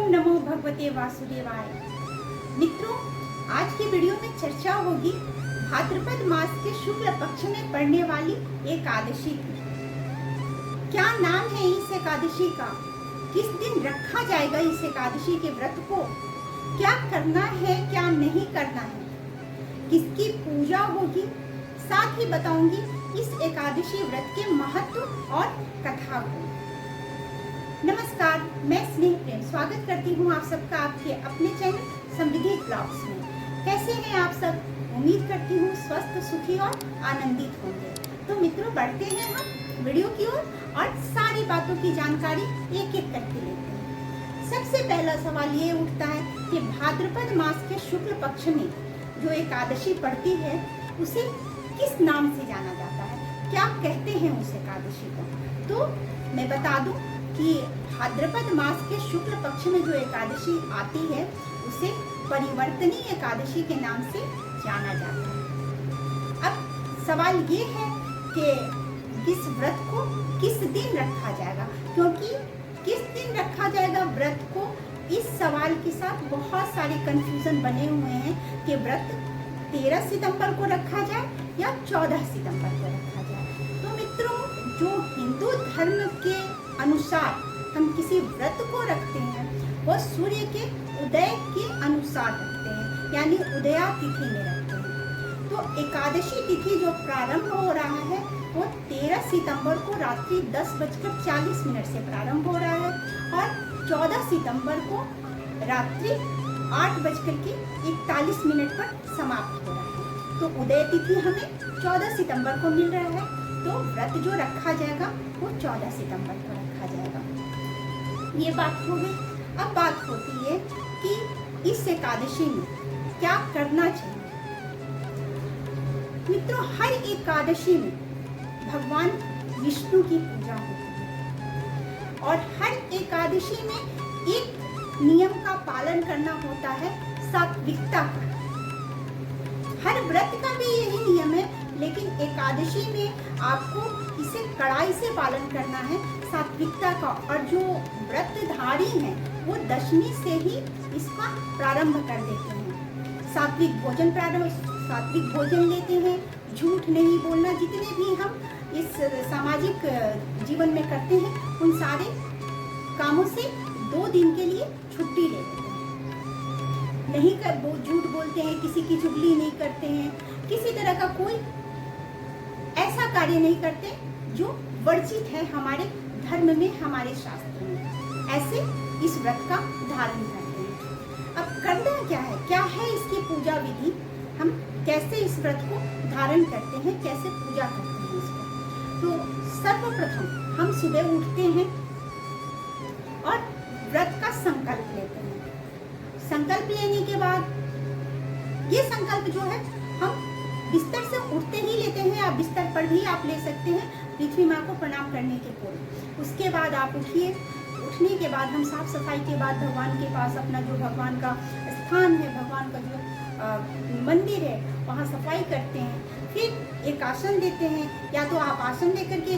नमो भगवते वासुदेवाय। मित्रों, आज की वीडियो में चर्चा होगी भाद्रपद मास के शुक्ल पक्ष में पड़ने वाली एकादशी की। क्या नाम है इस एकादशी का, किस दिन रखा जाएगा इस एकादशी के व्रत को, क्या करना है क्या नहीं करना है, किसकी पूजा होगी, साथ ही बताऊंगी इस एकादशी व्रत के महत्व और कथा को। नमस्कार, मैं स्नेह प्रेम स्वागत करती हूँ आप सबका आपके अपने चैनल समृद्धि ब्लॉग्स में। कैसे हैं आप सब? उम्मीद करती हूँ स्वस्थ, सुखी और आनंदित होंगे। तो मित्रों, बढ़ते हैं हम वीडियो की ओर और सारी बातों की जानकारी एक एक करके लेते हैं। सबसे पहला सवाल ये उठता है कि भाद्रपद मास के शुक्ल पक्ष में जो एकादशी पड़ती है उसे किस नाम से जाना जाता है, क्या कहते हैं उस एकादशी को? तो मैं बता दूं कि भाद्रपद मास के शुक्ल पक्ष में जो एकादशी आती है उसे परिवर्तनी एकादशी के नाम से जाना जाता है। अब सवाल ये है कि इस व्रत को किस दिन रखा जाएगा, क्योंकि किस दिन रखा जाएगा व्रत को, इस सवाल के साथ बहुत सारे कंफ्यूजन बने हुए हैं कि व्रत 13 सितंबर को रखा जाए या 14 सितंबर को रखा जाए। तो मित्रों, जो हिंदू धर्म के अनुसार हम किसी व्रत को रखते हैं वह सूर्य के उदय के अनुसार रखते हैं, यानी उदया तिथि में रखते हैं। तो एकादशी तिथि जो प्रारंभ हो रहा है वो 13 सितंबर को रात्रि 10:40 से प्रारंभ हो रहा है और 14 सितंबर को रात्रि 8:41 पर समाप्त हो रहा है। तो उदय तिथि हमें 14 सितंबर को मिल रहा है, तो व्रत जो रखा जाएगा वो 14 सितंबर को रखा जाएगा। ये बात हो गई। अब बात होती है कि इस एकादशी में क्या करना चाहिए। मित्रों, हर एकादशी में भगवान विष्णु की पूजा होती है और हर एकादशी में एक नियम का पालन करना होता है, सात्विकता का। हर व्रत का भी यही नियम है, लेकिन एकादशी में आपको इसे कड़ाई से पालन करना है, सात्विकता का। और जो व्रतधारी हैं वो दशमी से ही इसका प्रारंभ कर देते हैं। सात्विक भोजन लेते हैं, झूठ नहीं बोलना, जितने भी हम इस सामाजिक जीवन में करते हैं उन सारे कामों से 2 दिन के लिए छुट्टी ले लेते हैं। नहीं कर वो झूठ बोलते हैं, किसी की चुगली नहीं करते हैं, किसी तरह का कोई ऐसा कार्य नहीं करते जो वर्जित है हमारे धर्म में, हमारे शास्त्र में। ऐसे इस व्रत का धारण करते हैं। अब करना क्या है इसकी पूजा विधि, हम कैसे इस व्रत को धारण करते हैं, कैसे पूजा करते हैं इसको। तो सर्वप्रथम हम सुबह उठते हैं और व्रत का संकल्प लेते हैं। संकल्प लेने के बाद ये संकल्प जो है हम बिस्तर से उठते ही लेते हैं, या बिस्तर पर भी आप ले सकते हैं पृथ्वी माँ को प्रणाम करने के पूर्व। उसके बाद आप उठिए। उठने के बाद हम साफ सफाई के बाद भगवान के पास अपना जो भगवान का स्थान है, भगवान का जो मंदिर है वहाँ सफाई करते हैं। फिर एक आसन देते हैं, या तो आप आसन लेकर के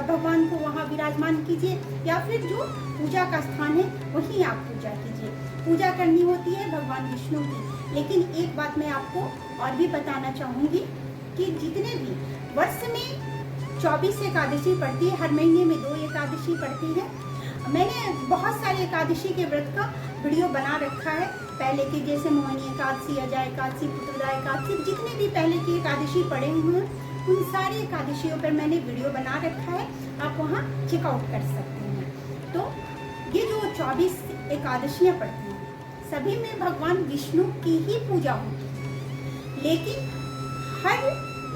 भगवान को वहाँ विराजमान कीजिए, या फिर जो पूजा का स्थान है वहीं आप पूजा कीजिए। पूजा करनी होती है भगवान विष्णु की। लेकिन एक बात मैं आपको और भी बताना चाहूँगी कि जितने भी वर्ष में 24 एकादशी पड़ती है, हर महीने में 2 एकादशी पड़ती है। मैंने बहुत सारे एकादशी के व्रत का वीडियो बना रखा है पहले के, जैसे मोहिनी एकादशी, अजय एकादशी, पुत्रदा एकादशी, जितने भी पहले की एकादशी पड़े हुए हैं उन सारी एकादशियों पर मैंने वीडियो बना रखा है, आप वहाँ चेकआउट कर सकते हैं। तो ये जो 24 एकादशियाँ पड़ती हैं सभी में भगवान विष्णु की ही पूजा होती है, लेकिन हर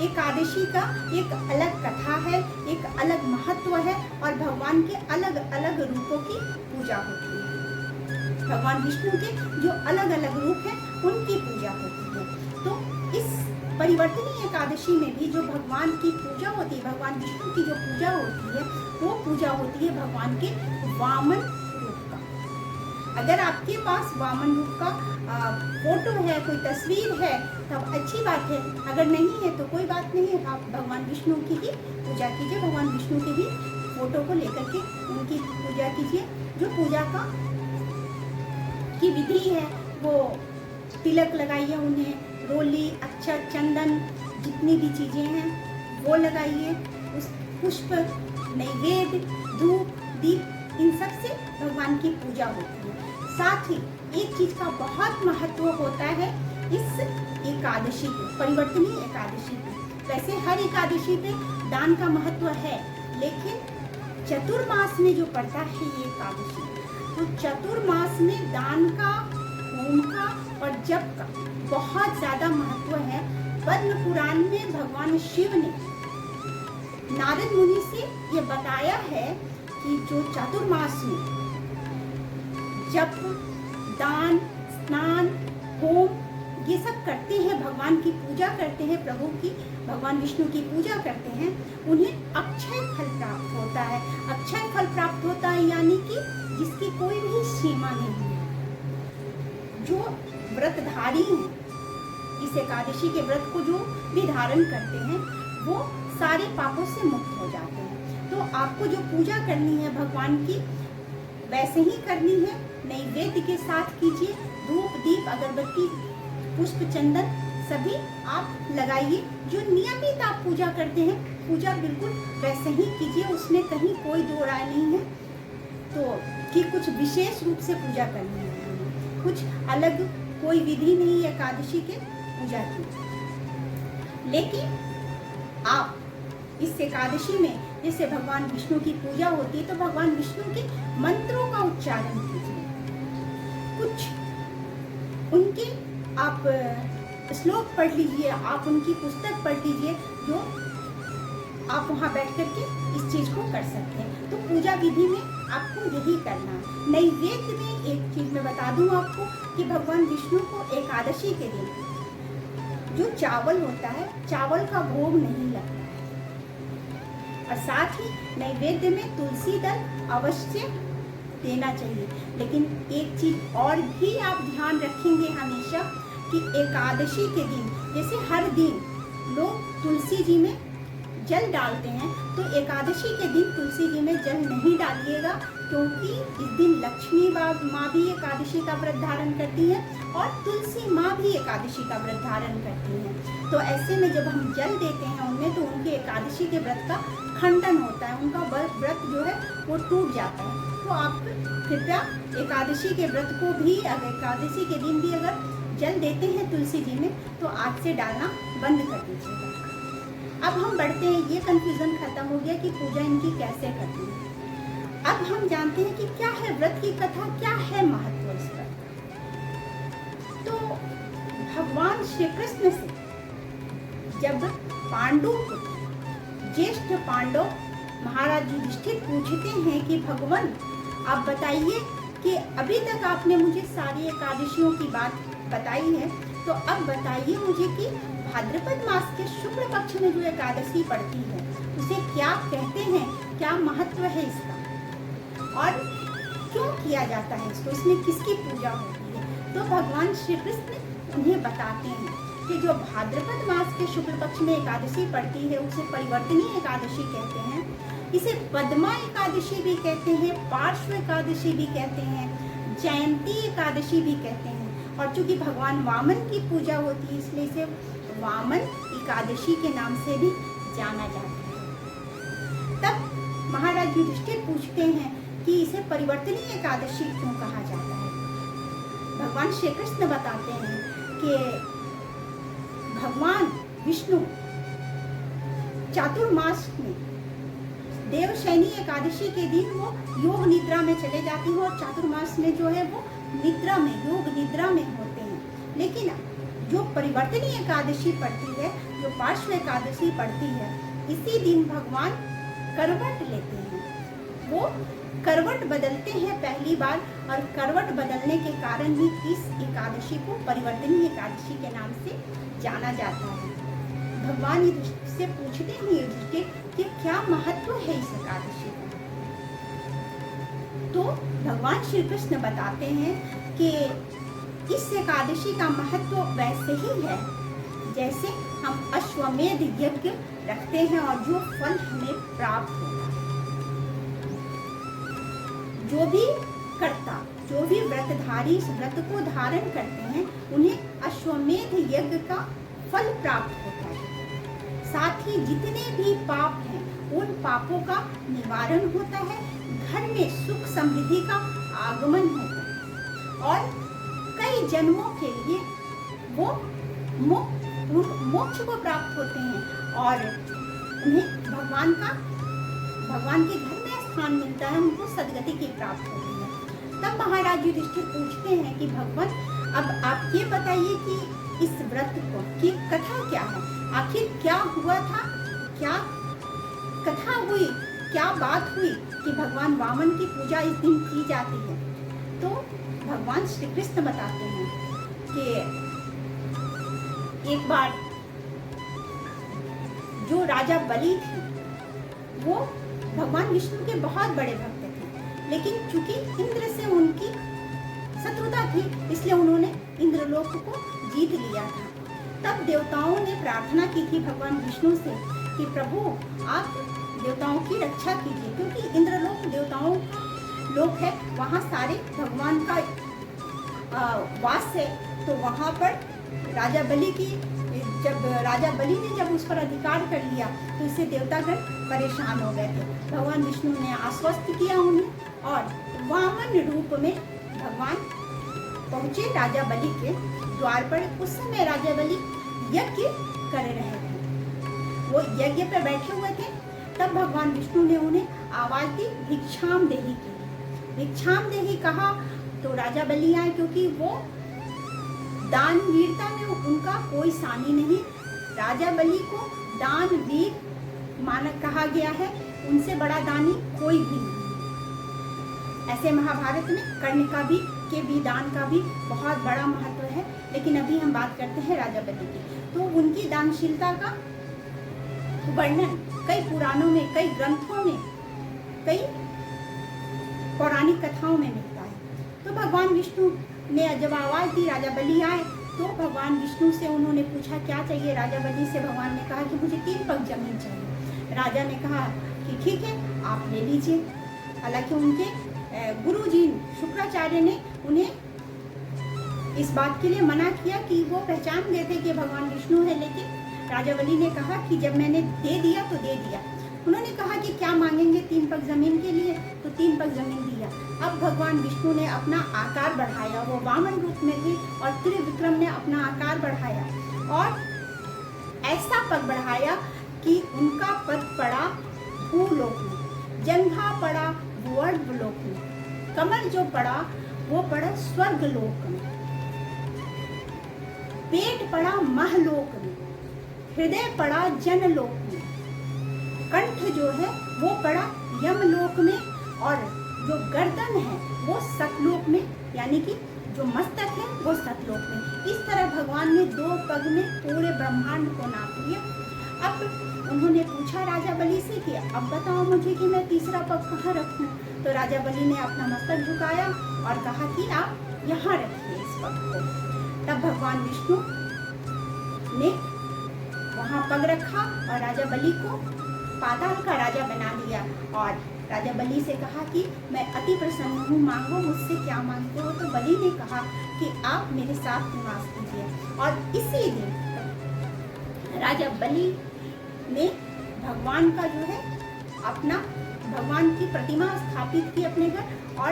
एकादशी का एक अलग कथा है, एक अलग महत्व है और भगवान के अलग अलग रूपों की पूजा होती है। भगवान विष्णु के जो अलग अलग रूप हैं उनकी पूजा होती है। तो इस परिवर्तनी एकादशी में भी जो भगवान की पूजा होती है, भगवान विष्णु की जो पूजा होती है वो पूजा होती है भगवान के वामन रूप का। अगर आपके पास वामन रूप का फोटो है, कोई तस्वीर है, तब अच्छी बात है। अगर नहीं है तो कोई बात नहीं है, आप भगवान विष्णु की ही पूजा कीजिए, भगवान विष्णु के ही फोटो को लेकर के उनकी पूजा कीजिए। जो पूजा का विधि है वो तिलक लगाइए उन्हें, रोली, अक्षत, चंदन, जितनी भी चीज़ें हैं वो लगाइए। उस पुष्प, नैवेद्य, धूप, दीप, इन सब से भगवान की पूजा होती है। साथ ही एक चीज़ का बहुत महत्व होता है इस एकादशी पे, परिवर्तनीय एकादशी पे। वैसे हर एकादशी पे दान का महत्व है, लेकिन चतुर्मास में जो पड़ता है ये एकादशी, तो चतुर्मास में दान का, होम का और जप का बहुत ज़्यादा महत्व है। पद्म पुराण में भगवान शिव ने नारद मुनि से ये बताया है कि जो चातुर्मास में जप, दान, स्नान, होम ये सब करते हैं, भगवान की पूजा करते हैं, प्रभु की, भगवान विष्णु की पूजा करते हैं, उन्हें अक्षय फल प्राप्त होता है। अक्षय फल प्राप्त होता है यानी कि जिसकी कोई भी सीमा नहीं है। जो व्रतधारी हैं, इस एकादशी के व्रत को जो भी धारण करते हैं वो सारे पापों से मुक्त हो जाते हैं। तो आपको जो पूजा करनी है भगवान की वैसे ही करनी है, नैवेद्य के साथ कीजिए। धूप, दीप, अगरबत्ती, पुष्प, चंदन सभी आप लगाइए। जो नियमित आप पूजा करते हैं पूजा बिल्कुल वैसे ही कीजिए, उसमें कहीं कोई दो राय नहीं है तो कि कुछ विशेष रूप से पूजा करनी है, कुछ अलग कोई विधि नहीं है एकादशी के पूजा की। लेकिन आप इस एकादशी में जैसे भगवान विष्णु की पूजा होती है तो भगवान विष्णु के मंत्रों का उच्चारण कीजिए। कुछ उनके आप श्लोक पढ़ लीजिए, आप उनकी पुस्तक पढ़ लीजिए, जो आप वहाँ बैठ करके इस चीज़ को कर सकते हैं। तो पूजा विधि में आपको यही करना है। नैवेद्य में एक चीज़ मैं बता दूँ आपको कि भगवान विष्णु को एकादशी के दिन जो चावल होता है, चावल का भोग नहीं लगता है। और साथ ही नैवेद्य में तुलसी दल अवश्य देना चाहिए। लेकिन एक चीज़ और भी आप ध्यान रखेंगे हमेशा कि एकादशी के दिन जैसे हर दिन लोग तुलसी जी में जल डालते हैं, तो एकादशी के दिन तुलसी जी में जल नहीं डालिएगा, क्योंकि इस दिन लक्ष्मी माँ भी एकादशी का व्रत धारण करती हैं और तुलसी माँ भी एकादशी का व्रत धारण करती हैं। तो ऐसे में जब हम जल देते हैं उनमें तो उनके एकादशी के व्रत का खंडन होता है, उनका व्रत जो है वो टूट जाता है। तो आप कृपया एकादशी के व्रत को भी, अगर एकादशी के दिन भी अगर जल देते हैं तुलसी जी में तो आज से डालना बंद कर दीजिएगा। अब हम बढ़ते हैं, ये कंफ्यूजन खत्म हो गया कि पूजा इनकी कैसे करती है। अब हम जानते हैं कि क्या है व्रत की कथा, क्या है महत्व इस व्रत का। तो भगवान श्री कृष्ण से जब पांडु ज्येष्ठ पांडव महाराज युधिष्ठिर पूछते हैं कि भगवान आप बताइए कि अभी तक आपने मुझे सारी एकादशियों की बात बताई है, तो अब बताइए मुझे कि भाद्रपद मास के शुक्ल पक्ष में जो एकादशी पड़ती है उसे क्या कहते हैं, क्या महत्व है इसका और क्यों किया जाता है इसको, इसमें किसकी पूजा होती है। तो भगवान श्री कृष्ण उन्हें बताते हैं कि जो भाद्रपद मास के शुक्ल पक्ष में एकादशी पड़ती है उसे परिवर्तनीय एकादशी कहते हैं, इसे पद्मा एकादशी भी कहते हैं, पार्श्व एकादशी भी कहते हैं, जयंती एकादशी भी कहते हैं। और चूंकि भगवान वामन की पूजा होती है इसलिए इसे वामन एकादशी के नाम से भी जाना जाता है। तब महाराज युधिष्ठिर पूछते हैं कि इसे परिवर्तनीय एकादशी क्यों कहा जाता है। भगवान श्री कृष्ण बताते हैं कि भगवान विष्णु चातुर्मास में देवशयनी एकादशी के दिन वो योग निद्रा में चले जाते हैं और चातुर्मास में जो है वो निद्रा में, योग निद्रा में होते हैं। लेकिन जो परिवर्तनीय एकादशी पड़ती है, जो पार्श्व एकादशी पड़ती है, इसी दिन भगवान करवट लेते हैं, वो करवट बदलते हैं पहली बार और करवट बदलने के कारण ही इस एकादशी को परिवर्तनीय एकादशी के नाम से जाना जाता है। भगवान युधिष्ठिर से पूछते हैं युधिष्ठिर कि क्या महत्व है इस एकादशी का। तो भगवान श्री कृष्ण बताते हैं कि इस एकादशी का महत्व वैसे ही है जैसे हम अश्वमेध यज्ञ रखते हैं और जो फल हमें प्राप्त होता है। जो भी कर्ता, जो भी व्रतधारी इस व्रत को धारण करते हैं उन्हें अश्वमेध यज्ञ का फल प्राप्त होता है। साथ ही जितने भी पाप हैं उन पापों का निवारण होता है, घर में सुख समृद्धि का आगमन होता है और कई जन्मों के लिए वो मोक्ष को प्राप्त होते हैं और उन्हें भगवान के घर में स्थान मिलता है, उनको सदगति की प्राप्त होती है। तब महाराज युधिष्ठिर पूछते हैं कि भगवान, अब आप ये बताइए कि इस व्रत की कथा क्या है, आखिर क्या हुआ था, क्या कथा हुई, क्या बात हुई कि भगवान वामन की पूजा इस दिन की जाती है। तो भगवान श्री कृष्ण बताते हैं कि एक बार जो राजा बलि थे वो भगवान विष्णु के बहुत बड़े भक्त थे, लेकिन चूंकि इंद्र से उनकी शत्रुता थी इसलिए उन्होंने इंद्रलोक को जीत लिया था। तब देवताओं ने प्रार्थना की थी भगवान विष्णु से कि प्रभु आप देवताओं की रक्षा कीजिए, क्योंकि इंद्रलोक देवताओं का लोक है, वहाँ सारे भगवान का वास है। तो वहाँ पर राजा बलि ने जब उस पर अधिकार कर लिया तो इससे देवतागण परेशान हो गए थे। भगवान विष्णु ने आश्वस्त किया उन्हें और वामन रूप में भगवान पहुंचे राजा बलि के द्वार पर। उस समय राजा बलि यज्ञ कर रहे थे, वो यज्ञ पर बैठे हुए थे। तब भगवान विष्णु ने उन्हें आवाज दी, भिक्षाम देहि की। भिक्षाम देहि कहा तो राजा बलि आए, क्योंकि वो दान वीरता में उनका कोई सानी नहीं। राजा बलि को दान वीर मानक कहा गया है, उनसे बड़ा दानी कोई भी नहीं। ऐसे महाभारत में कर्ण के भी दान का भी बहुत बड़ा महत्व है, लेकिन अभी हम बात करते हैं राजा बलि की। तो उनकी दानशीलता का वर्णन कई पुराणों में, कई ग्रंथों में, कई पौराणिक कथाओं में मिलता है। तो भगवान विष्णु ने जब आवाज दी राजा बलि आए तो भगवान विष्णु से उन्होंने पूछा क्या चाहिए। राजा बलि से भगवान ने कहा कि मुझे 3 पग जमीन चाहिए। राजा ने कहा कि ठीक है आप ले लीजिए। हालांकि उनके गुरुजी शुक्राचार्य ने उन्हें इस बात के लिए मना किया कि वो पहचान गए थे कि भगवान विष्णु है, लेकिन राजा बलि ने कहा कि जब मैंने दे दिया तो दे दिया। उन्होंने कहा कि क्या मांगेंगे 3 पग जमीन के लिए, तो 3 पग जमीन दिया। अब भगवान विष्णु ने अपना आकार बढ़ाया, वो वामन रूप में थे और त्रिविक्रम ने अपना आकार बढ़ाया और ऐसा पग बढ़ाया कि उनका पद पड़ा भूलोक में, जंघा पड़ा भुवर्लोक में, कमर जो पड़ा वो पड़ा स्वर्गलोक में, पेट पड़ा महलोक में, हृदय पड़ा जनलोक में, कंठ जो है वो पड़ा यमलोक में और जो गर्दन है वो सतलोक में, यानी कि जो मस्तक है वो सतलोक में। इस तरह भगवान ने 2 पग में पूरे ब्रह्मांड को नाप लिया। अब उन्होंने पूछा राजा बलि से कि अब बताओ मुझे कि मैं तीसरा पग कहाँ रखूं। तो राजा बलि ने अपना मस्तक झुकाया और कहा कि आप यहाँ रखिए इस पग को। तब भगवान विष्णु ने वहाँ पग रखा और राजा बलि को पाताल का राजा बना दिया और राजा बलि से कहा कि मैं अति प्रसन्न हूँ, मांगो मुझसे क्या मांगते हो। तो बलि ने कहा कि आप मेरे साथ निवास कीजिए और इसी दिन राजा बलि ने भगवान का जो है अपना भगवान की प्रतिमा स्थापित की अपने घर और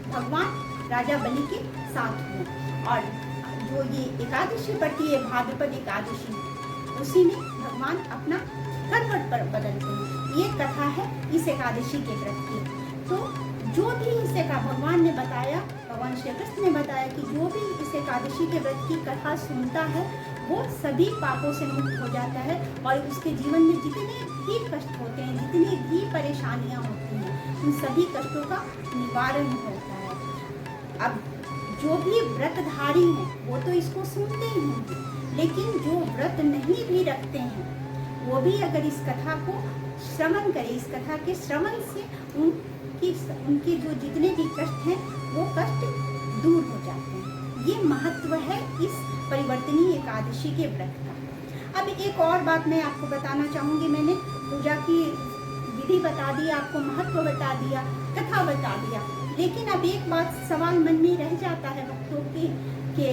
भगवान राजा बलि के साथ हुए। और जो ये एकादशी पड़ती है भाद्रपद एकादशी, उसी में भगवान अपना करवट पर बदलते हैं। ये कथा है इस एकादशी के व्रत की। तो जो भी इसे का भगवान ने बताया, भगवान श्री कृष्ण ने बताया कि जो भी इस एकादशी के व्रत की कथा सुनता है वो सभी पापों से मुक्त हो जाता है और उसके जीवन में जितने भी कष्ट होते हैं, जितनी भी परेशानियां होती हैं, उन सभी कष्टों का निवारण होता है। अब जो भी व्रतधारी हैं वो तो इसको सुनते ही होंगे, लेकिन जो व्रत नहीं भी रखते हैं वो भी अगर इस कथा को श्रवण करें, इस कथा के श्रवण से उनके जो जितने भी कष्ट हैं वो कष्ट दूर हो जाते हैं। ये महत्व है इस परिवर्तनीय एकादशी के व्रत का। अब एक और बात मैं आपको बताना चाहूँगी। मैंने पूजा की विधि बता दी, आपको महत्व बता दिया, कथा बता दिया, लेकिन अब एक बात सवाल मन में रह जाता है भक्तों के कि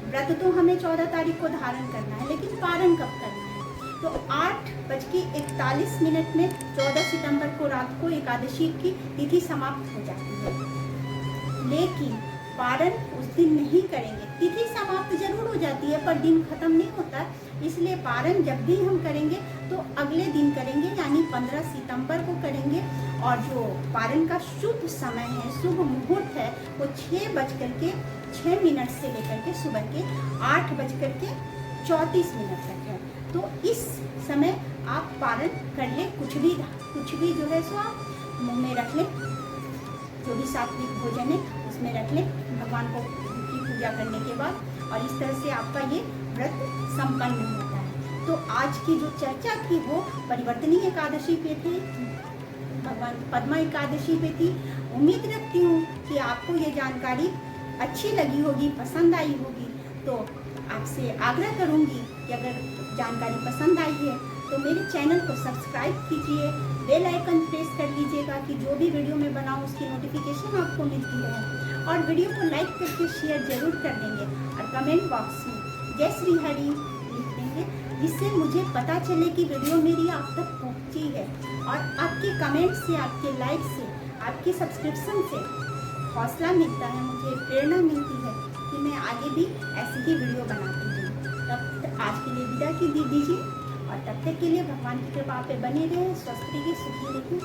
व्रत तो हमें 14 तारीख को धारण करना है, लेकिन पारण कब करना है? तो 8:41 में 14 सितंबर को रात को एकादशी की तिथि समाप्त हो जाती है, लेकिन पारण उस दिन नहीं करेंगे। तिथि समाप्त जरूर हो जाती है पर दिन खत्म नहीं होता, इसलिए पारण जब भी हम करेंगे तो अगले दिन करेंगे, यानी 15 सितंबर को करेंगे। और जो पारण का शुभ समय है, शुभ मुहूर्त है, वो 6:06 से लेकर के सुबह के 8:34 तक है। तो इस समय आप पारण कर ले, कुछ भी जो है सो आप मुंह में रख ले, जो भी सात्विक भोजन है उसमें रख ले भगवान को की पूजा करने के बाद, और इस तरह से आपका ये व्रत संपन्न होता है। तो आज की जो चर्चा थी वो परिवर्तनी एकादशी पे थी, भगवान पद्मा एकादशी पे थी। उम्मीद रखती हूँ कि आपको ये जानकारी अच्छी लगी होगी, पसंद आई होगी। तो आपसे आग्रह करूँगी कि अगर जानकारी पसंद आई है तो मेरे चैनल को सब्सक्राइब कीजिए, बेल आइकन प्रेस कर लीजिएगा कि जो भी वीडियो मैं बनाऊँ उसकी नोटिफिकेशन आपको मिलती रहे, और वीडियो को लाइक करके शेयर जरूर कर देंगे, और कमेंट बॉक्स में जय श्री हरि लिख देंगे, जिससे मुझे पता चले कि वीडियो मेरी आप तक पहुँची है। और आपके कमेंट से, आपके लाइक से, आपके सब्सक्रिप्शन से हौसला मिलता है, मुझे प्रेरणा मिलती है कि मैं आगे भी ऐसी ही वीडियो बनाती हूँ। तब आज के लिए विदा की दीजिए, और तब तक के लिए भगवान की कृपा पे बने रहे, स्वस्थ रहिए, सुखी रहिए।